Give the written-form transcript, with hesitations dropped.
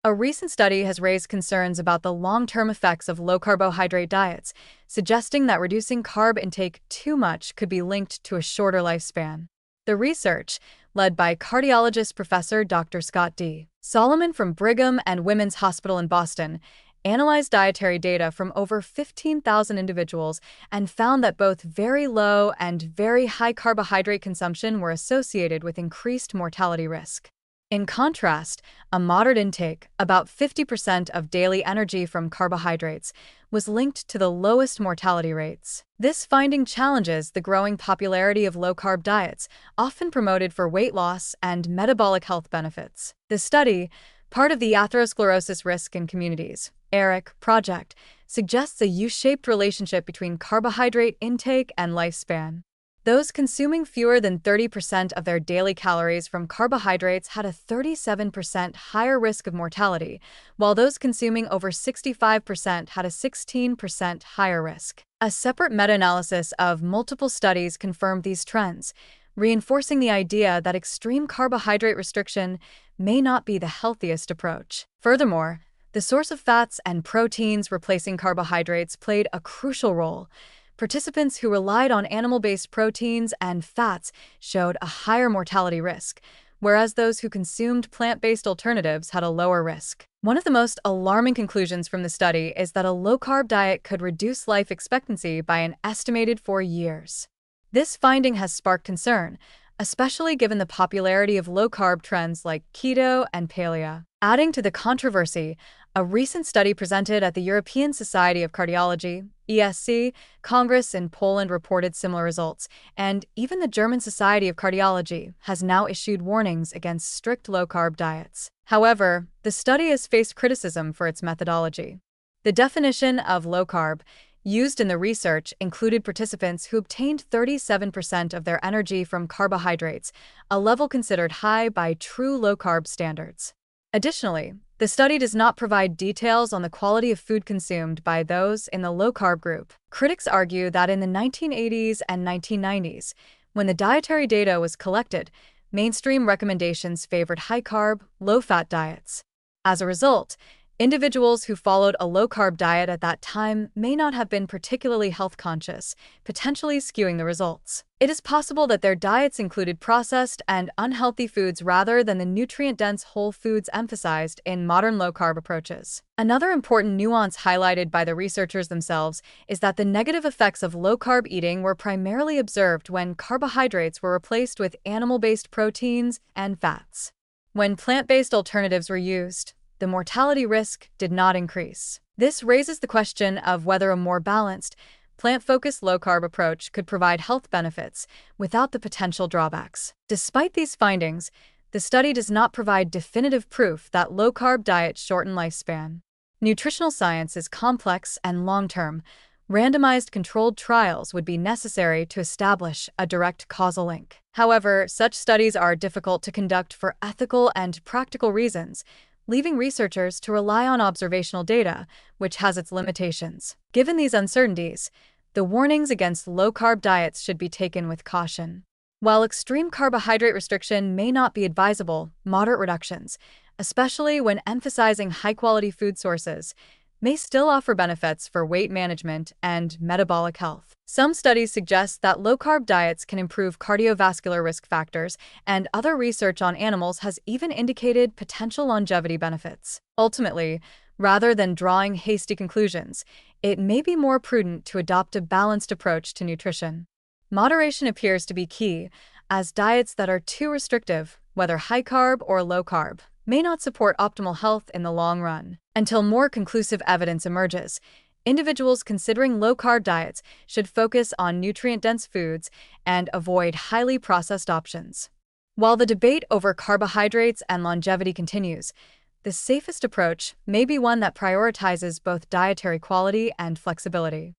A recent study has raised concerns about the long-term effects of low-carbohydrate diets, suggesting that reducing carb intake too much could be linked to a shorter lifespan. The research, led by cardiologist Professor Dr. Scott D. Solomon from Brigham and Women's Hospital in Boston, analyzed dietary data from over 15,000 individuals and found that both very low and very high carbohydrate consumption were associated with increased mortality risk. In contrast, a moderate intake, about 50% of daily energy from carbohydrates, was linked to the lowest mortality rates. This finding challenges the growing popularity of low-carb diets, often promoted for weight loss and metabolic health benefits. The study, part of the Atherosclerosis Risk in Communities (ARIC) project, suggests a U-shaped relationship between carbohydrate intake and lifespan. Those consuming fewer than 30% of their daily calories from carbohydrates had a 37% higher risk of mortality, while those consuming over 65% had a 16% higher risk. A separate meta-analysis of multiple studies confirmed these trends, reinforcing the idea that extreme carbohydrate restriction may not be the healthiest approach. Furthermore, the source of fats and proteins replacing carbohydrates played a crucial role. Participants who relied on animal-based proteins and fats showed a higher mortality risk, whereas those who consumed plant-based alternatives had a lower risk. One of the most alarming conclusions from the study is that a low-carb diet could reduce life expectancy by an estimated 4 years. This finding has sparked concern, especially given the popularity of low-carb trends like keto and paleo. Adding to the controversy, a recent study presented at the European Society of Cardiology (ESC) Congress in Poland reported similar results, and even the German Society of Cardiology has now issued warnings against strict low-carb diets. However, the study has faced criticism for its methodology. The definition of low-carb used in the research included participants who obtained 37% of their energy from carbohydrates, a level considered high by true low-carb standards. Additionally, the study does not provide details on the quality of food consumed by those in the low-carb group. Critics argue that in the 1980s and 1990s, when the dietary data was collected, mainstream recommendations favored high-carb, low-fat diets. As a result, individuals who followed a low-carb diet at that time may not have been particularly health-conscious, potentially skewing the results. It is possible that their diets included processed and unhealthy foods rather than the nutrient-dense whole foods emphasized in modern low-carb approaches. Another important nuance highlighted by the researchers themselves is that the negative effects of low-carb eating were primarily observed when carbohydrates were replaced with animal-based proteins and fats. When plant-based alternatives were used, the mortality risk did not increase. This raises the question of whether a more balanced, plant-focused low-carb approach could provide health benefits without the potential drawbacks. Despite these findings, the study does not provide definitive proof that low-carb diets shorten lifespan. Nutritional science is complex and long-term. Randomized controlled trials would be necessary to establish a direct causal link. However, such studies are difficult to conduct for ethical and practical reasons, leaving researchers to rely on observational data, which has its limitations. Given these uncertainties, the warnings against low-carb diets should be taken with caution. While extreme carbohydrate restriction may not be advisable, moderate reductions, especially when emphasizing high-quality food sources, may still offer benefits for weight management and metabolic health. Some studies suggest that low-carb diets can improve cardiovascular risk factors, and other research on animals has even indicated potential longevity benefits. Ultimately, rather than drawing hasty conclusions, it may be more prudent to adopt a balanced approach to nutrition. Moderation appears to be key, as diets that are too restrictive, whether high-carb or low-carb, may not support optimal health in the long run. Until more conclusive evidence emerges, individuals considering low-carb diets should focus on nutrient-dense foods and avoid highly processed options. While the debate over carbohydrates and longevity continues, the safest approach may be one that prioritizes both dietary quality and flexibility.